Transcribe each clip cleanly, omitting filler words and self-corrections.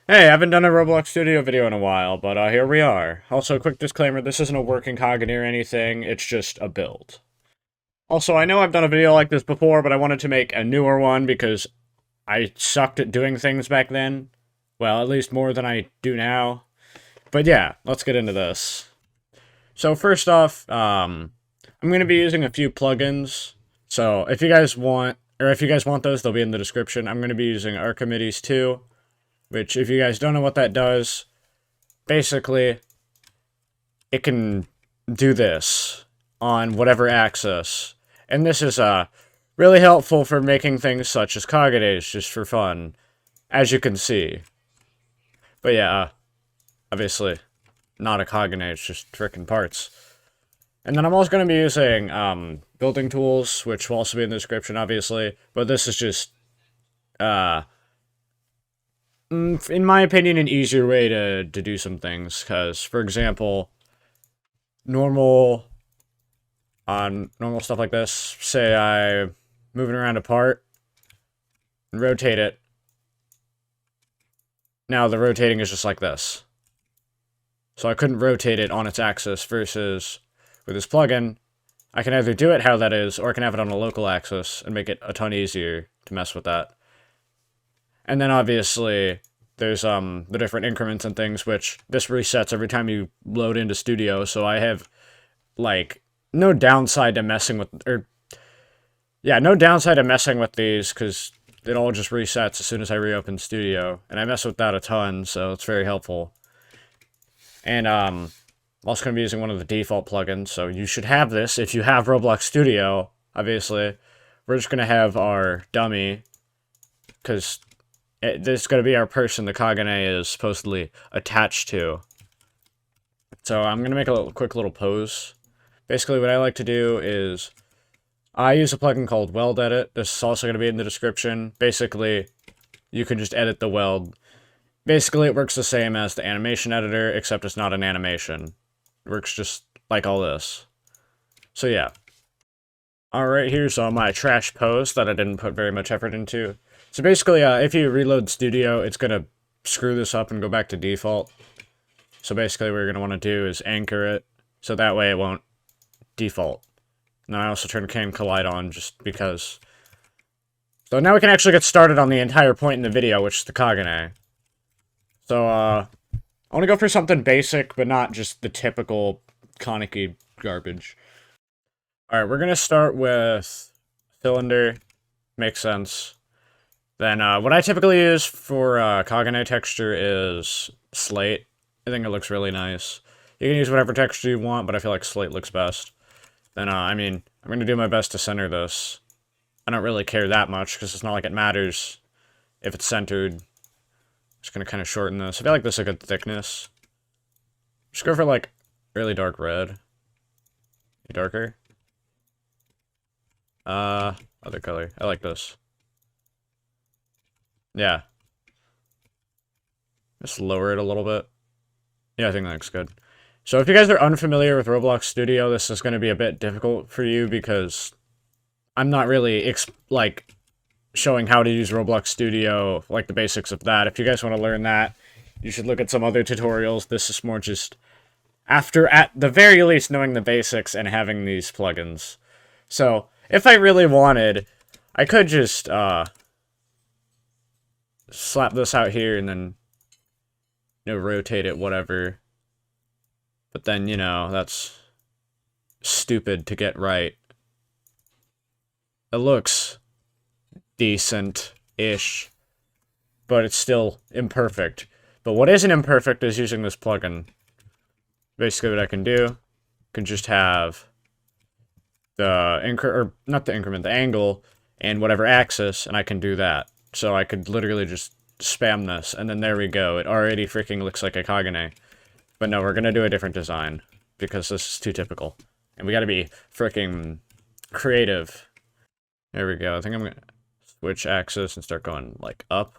Hey, I haven't done a Roblox Studio video in a while, but here we are. Also, quick disclaimer, this isn't a working Kagane or anything, it's just a build. Also, I know I've done a video like this before, but I wanted to make a newer one because I sucked at doing things back then. Well, at least more than I do now. But yeah, let's get into this. So first off, I'm going to be using a few plugins. So if you guys want, or if you guys want those, they'll be in the description. I'm going to be using Archimedes 2, which if you guys don't know what that does, basically, it can do this on whatever axis. And this is really helpful for making things such as kaganes just for fun, as you can see. But yeah, obviously, not a kagane, it's just frickin' parts. And then I'm also going to be using building tools, which will also be in the description, obviously. But this is just, in my opinion, an easier way to do some things. Because, for example, normal on normal stuff like this, say I'm moving around a part and rotate it. Now the rotating is just like this. So I couldn't rotate it on its axis versus with this plugin, I can either do it how that is, or I can have it on a local axis and make it a ton easier to mess with that. And then obviously there's the different increments and things, which this resets every time you load into Studio, so I have like no downside to messing with, no downside to messing with these, because it all just resets as soon as I reopen Studio, and I mess with that a ton, so it's very helpful. And I'm also going to be using one of the default plugins, so you should have this if you have Roblox Studio, obviously. We're just going to have our dummy, because this is going to be our person the Kagane is supposedly attached to. So I'm going to make a quick little pose. Basically, what I like to do is I use a plugin called Weld Edit. This is also going to be in the description. Basically, you can just edit the weld. Basically, it works the same as the animation editor, except it's not an animation. It works just like all this. So yeah. Alright, here's my trash pose that I didn't put very much effort into. So basically, if you reload Studio, it's going to screw this up and go back to default. So basically what you're going to want to do is anchor it, so that way it won't default. And then I also turn Cam Collide on just because. So now we can actually get started on the entire point in the video, which is the Kagane. So, I want to go for something basic, but not just the typical Kaneki garbage. Alright, we're going to start with cylinder. Makes sense. Then, what I typically use for Kagane texture is slate. I think it looks really nice. You can use whatever texture you want, but I feel like slate looks best. Then, I mean, I'm going to do my best to center this. I don't really care that much, because it's not like it matters if it's centered. Just going to kind of shorten this. I feel like this is a good thickness. Just go for, like, really dark red. Darker. Other color. I like this. Yeah. Just lower it a little bit. Yeah, I think that looks good. So if you guys are unfamiliar with Roblox Studio, this is going to be a bit difficult for you because I'm not really, showing how to use Roblox Studio, like the basics of that. If you guys want to learn that, you should look at some other tutorials. This is more just after, at the very least, knowing the basics and having these plugins. So if I really wanted, I could just, slap this out here and then, rotate it, whatever. But then, that's stupid to get right. It looks decent-ish, but it's still imperfect. But what isn't imperfect is using this plugin. Basically what I can do, I can just have the the angle, and whatever axis, and I can do that. So I could literally just spam this, and then there we go. It already freaking looks like a Kagane. But no, we're gonna do a different design, because this is too typical. And we gotta be freaking creative. There we go. I think I'm gonna switch axis and start going, like, up.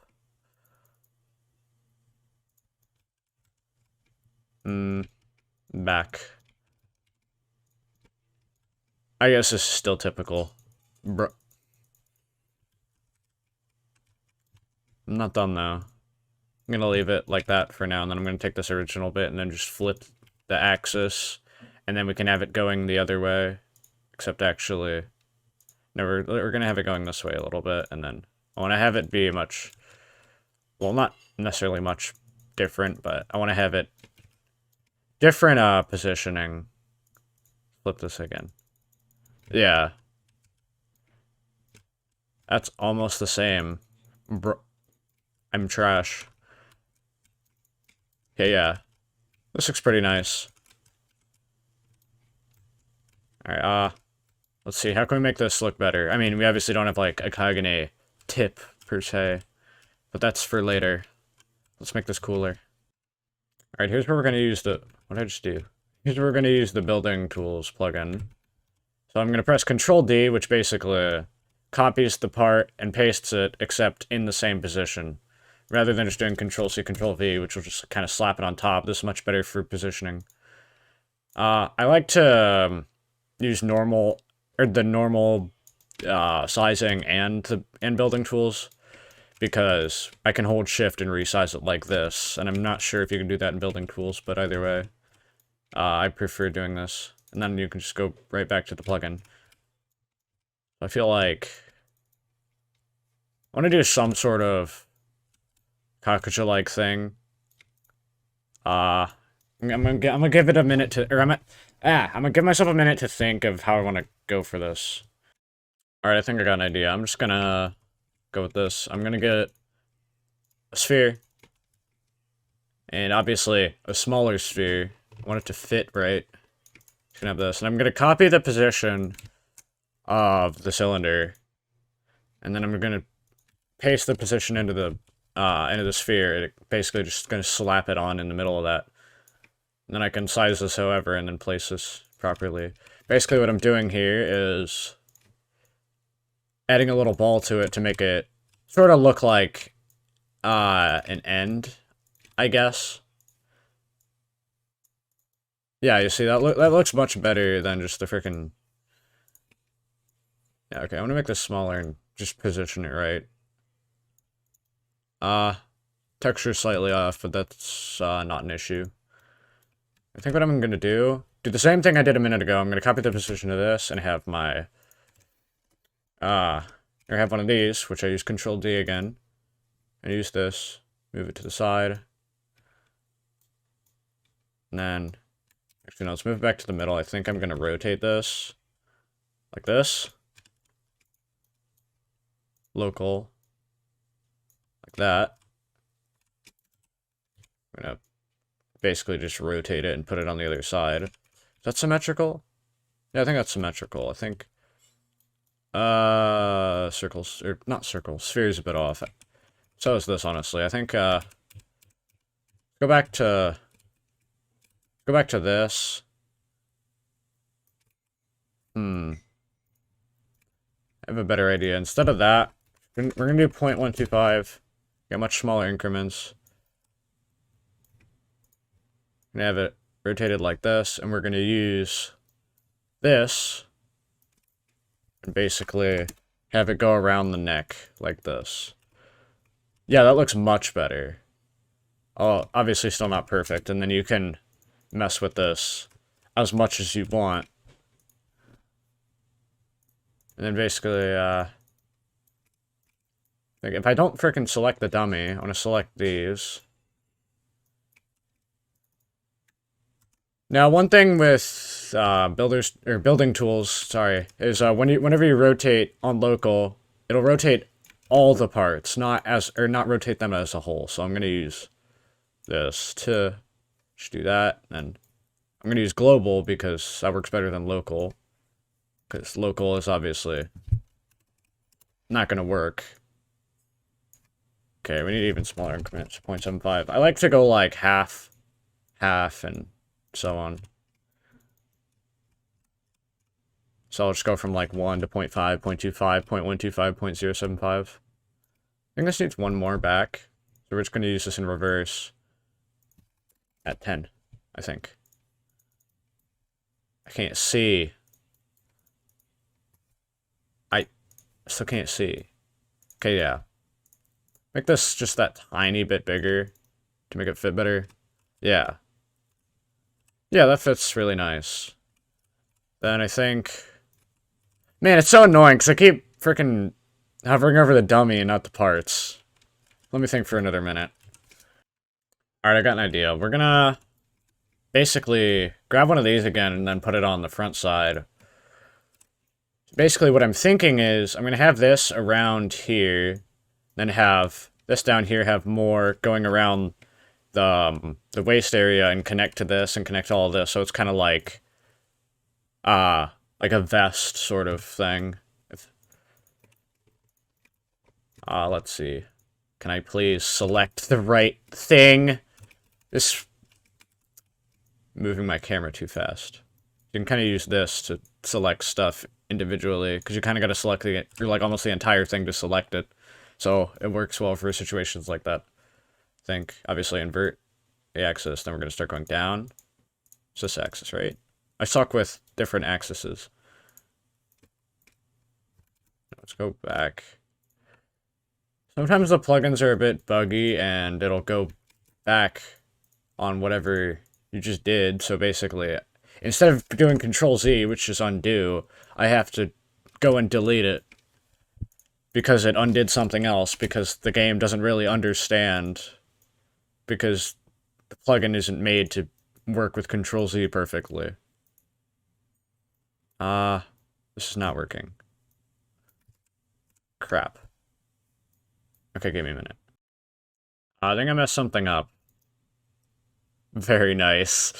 Back. I guess this is still typical. Bro. I'm not done, though. I'm gonna leave it like that for now, and then I'm gonna take this original bit and then just flip the axis, and then we can have it going the other way. Except actually, no, we're gonna have it going this way a little bit, and then I want to have it be much, well, not necessarily much different, but I want to have it different positioning. Flip this again. Yeah. That's almost the same. Bro, I'm trash. Okay, yeah. This looks pretty nice. Alright, let's see. How can we make this look better? I mean, we obviously don't have, like, a Kagune tip, per se. But that's for later. Let's make this cooler. Alright, here's where we're gonna use the... What did I just do? Here's where we're gonna use the building tools plugin. So I'm gonna press Control D, which basically copies the part and pastes it, except in the same position. Rather than just doing Control C, Control V, which will just kind of slap it on top. This is much better for positioning. I like to use the normal sizing and building tools, because I can hold shift and resize it like this, and I'm not sure if you can do that in building tools, but either way, I prefer doing this, and then you can just go right back to the plugin. I feel like I want to do some sort of Kakuja-like thing. I'm gonna give it a minute to, or I'm gonna give myself a minute to think of how I want to go for this. Alright, I think I got an idea. I'm just gonna go with this. I'm gonna get a sphere. And obviously, a smaller sphere. I want it to fit right. Just gonna have this. And I'm gonna copy the position of the cylinder. And then I'm gonna paste the position into the sphere. It basically just gonna slap it on in the middle of that. And then I can size this however and then place this properly. Basically what I'm doing here is adding a little ball to it to make it sort of look like an end, I guess. Yeah, you see, that looks much better than just the frickin'... Yeah, okay, I'm gonna make this smaller and just position it right. Texture's slightly off, but that's not an issue. I think what I'm gonna do the same thing I did a minute ago. I'm gonna copy the position of this and have my, or have one of these, which I use Control D again. And use this, move it to the side. And then, actually no, let's move it back to the middle. I think I'm gonna rotate this, like this. Local, like that. I'm gonna basically just rotate it and put it on the other side. Is that symmetrical? Yeah, I think that's symmetrical. I think circles, or not circles, spheres a bit off. So is this, honestly. I think go back to this. I have a better idea. Instead of that, we're gonna do 0.125. Get much smaller increments. Gonna have it rotated like this, and we're gonna use this and basically have it go around the neck like this. Yeah, that looks much better. Oh, obviously still not perfect, and then you can mess with this as much as you want. And then basically, like if I don't frickin' select the dummy, I want to select these. Now, one thing with building tools, sorry, is whenever you rotate on local, it'll rotate all the parts, not rotate them as a whole. So I'm gonna use this to just do that, and I'm gonna use global because that works better than local, because local is obviously not gonna work. Okay, we need even smaller increments, 0.75. I like to go like half, and so on. So I'll just go from like 1 to 0.5, 0.25, 0.125, 0.075. I think this needs one more back. So we're just going to use this in reverse at 10, I think. I can't see. I still can't see. Okay, yeah. Make this just that tiny bit bigger. to make it fit better. Yeah. Yeah, that fits really nice. Then I think... Man, it's so annoying, because I keep freaking hovering over the dummy and not the parts. Let me think for another minute. Alright, I got an idea. We're gonna basically grab one of these again and then put it on the front side. Basically, what I'm thinking is I'm gonna have this around here, then have this down here, have more going around the waist area and connect to this and connect to all of this, so it's kind of like a vest sort of thing. Let's see. Can I please select the right thing? This... Moving my camera too fast. You can kind of use this to select stuff individually, because you kind of got to select the, like, almost the entire thing to select it. So it works well for situations like that. I think, obviously, invert the axis, then we're going to start going down. It's this axis, right? I suck with different axes. Let's go back. Sometimes the plugins are a bit buggy, and it'll go back on whatever you just did. So basically, instead of doing Control-Z, which is undo, I have to go and delete it. Because it undid something else, because the game doesn't really understand. Because the plugin isn't made to work with Control-Z perfectly. This is not working. Crap. Okay, give me a minute. I think I messed something up. Very nice.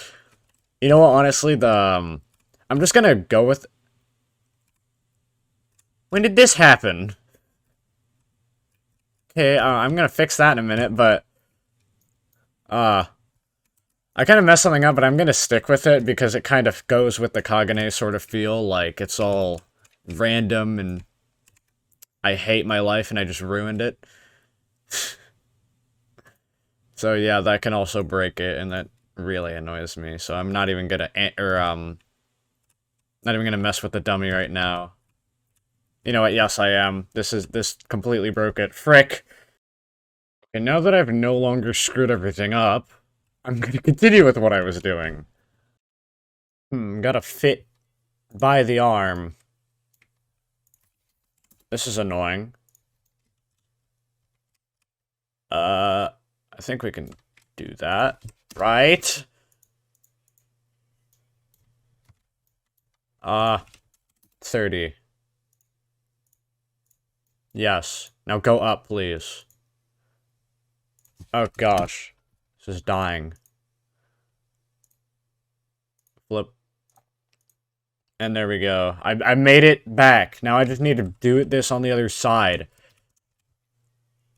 You know what, honestly, I'm just gonna go with... When did this happen? Okay, I'm gonna fix that in a minute, but... I kind of messed something up, but I'm gonna stick with it because it kind of goes with the Kagane sort of feel, like it's all random and I hate my life and I just ruined it. So yeah, that can also break it, and that really annoys me. So I'm not even gonna not even gonna mess with the dummy right now. You know what? Yes, I am. This completely broke it. Frick. Okay, now that I've no longer screwed everything up, I'm gonna continue with what I was doing. Gotta fit by the arm. This is annoying. I think we can do that, right? 30. Yes. Now go up, please. Oh gosh. This is dying. Flip. And there we go. I made it back. Now I just need to do this on the other side.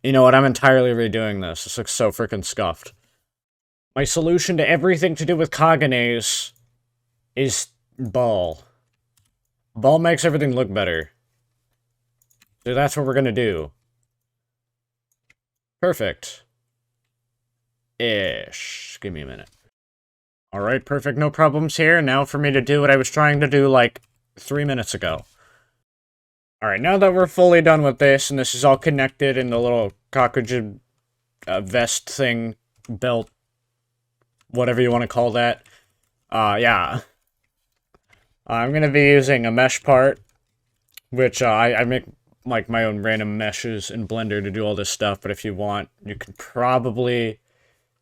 You know what? I'm entirely redoing this. This looks so freaking scuffed. My solution to everything to do with Kaganes is ball. Ball makes everything look better. So that's what we're gonna do. Perfect. Ish. Give me a minute. Alright, perfect. No problems here. Now for me to do what I was trying to do, like, 3 minutes ago. Alright, now that we're fully done with this, and this is all connected in the little cockroach vest thing, belt, whatever you want to call that, yeah. I'm gonna be using a mesh part, which, I make, like, my own random meshes in Blender to do all this stuff, but if you want, you can probably,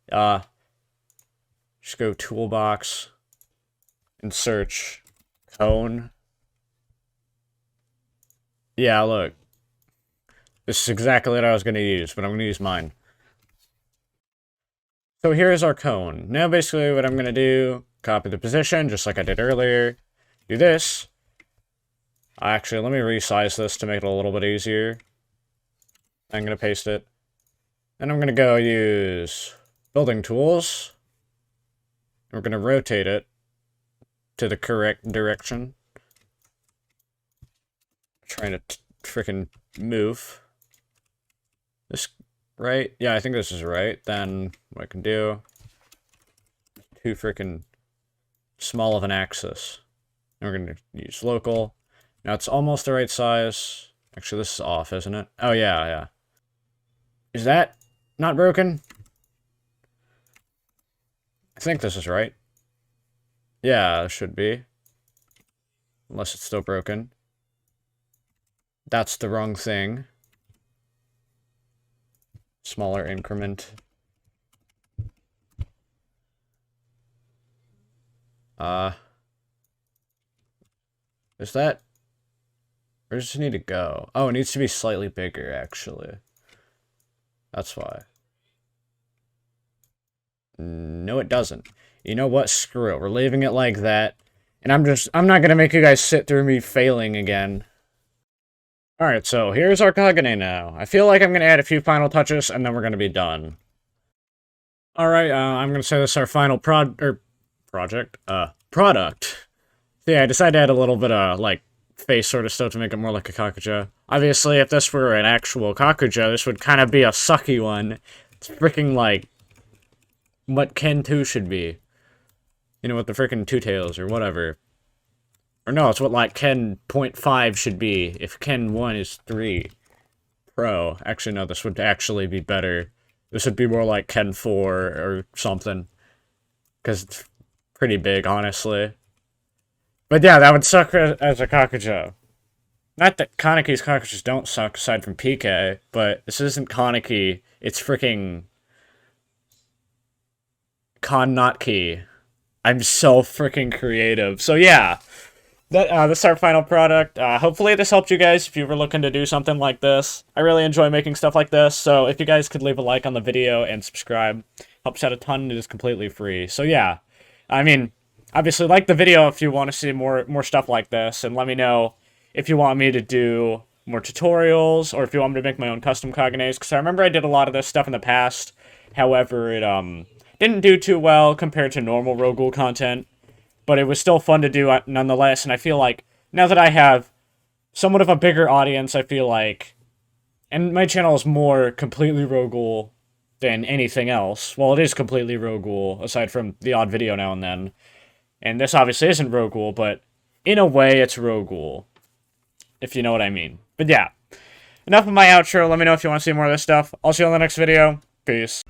just go Toolbox, and search Cone. Yeah, look. This is exactly what I was going to use, but I'm going to use mine. So here's our cone. Now basically what I'm going to do, copy the position, just like I did earlier. Do this. Actually, let me resize this to make it a little bit easier. I'm going to paste it. And I'm going to go use building tools. We're going to rotate it to the correct direction. Trying to freaking move. This right? Yeah, I think this is right. Then what I can do, too freaking small of an axis. And we're gonna use local. Now it's almost the right size. Actually, this is off, isn't it? Oh yeah, yeah. Is that not broken? think this is right. Yeah, it should be. Unless it's still broken. That's the wrong thing. Smaller increment. Is that... Where does it need to go? Oh, it needs to be slightly bigger, actually. That's why. No, it doesn't. You know what? Screw it. We're leaving it like that. And I'm not gonna make you guys sit through me failing again. Alright, so here's our kagane now. I feel like I'm gonna add a few final touches, and then we're gonna be done. Alright, I'm gonna say this is our final product. So yeah, I decided to add a little bit of, like, face sort of stuff to make it more like a kakuja. Obviously, if this were an actual kakuja, this would kind of be a sucky one. It's freaking like what Ken 2 should be. You know, with the freaking two tails or whatever. Or no, it's what like Ken 0.5 should be if Ken 1 is 3 Pro. Actually, no, this would actually be better. This would be more like Ken 4 or something. Because it's pretty big, honestly. But yeah, that would suck as a kakuja. Not that Kaneki's kakujas don't suck aside from PK, but this isn't Kaneki, it's freaking Kannotki. I'm so freaking creative. So yeah, this is our final product. Hopefully this helped you guys if you were looking to do something like this. I really enjoy making stuff like this, so if you guys could leave a like on the video and subscribe, helps out a ton. It is completely free. So yeah, I mean, obviously like the video if you want to see more stuff like this, and let me know if you want me to do more tutorials, or if you want me to make my own custom kaganes, because I remember I did a lot of this stuff in the past. However, it didn't do too well compared to normal Rogul content, but it was still fun to do nonetheless, and I feel like now that I have somewhat of a bigger audience, I feel like, and my channel is more completely Rogul than anything else. Well, it is completely Rogul, aside from the odd video now and then. And this obviously isn't Rogul, but in a way it's Rogul, if you know what I mean. But yeah, enough of my outro. Let me know if you want to see more of this stuff. I'll see you on the next video. Peace.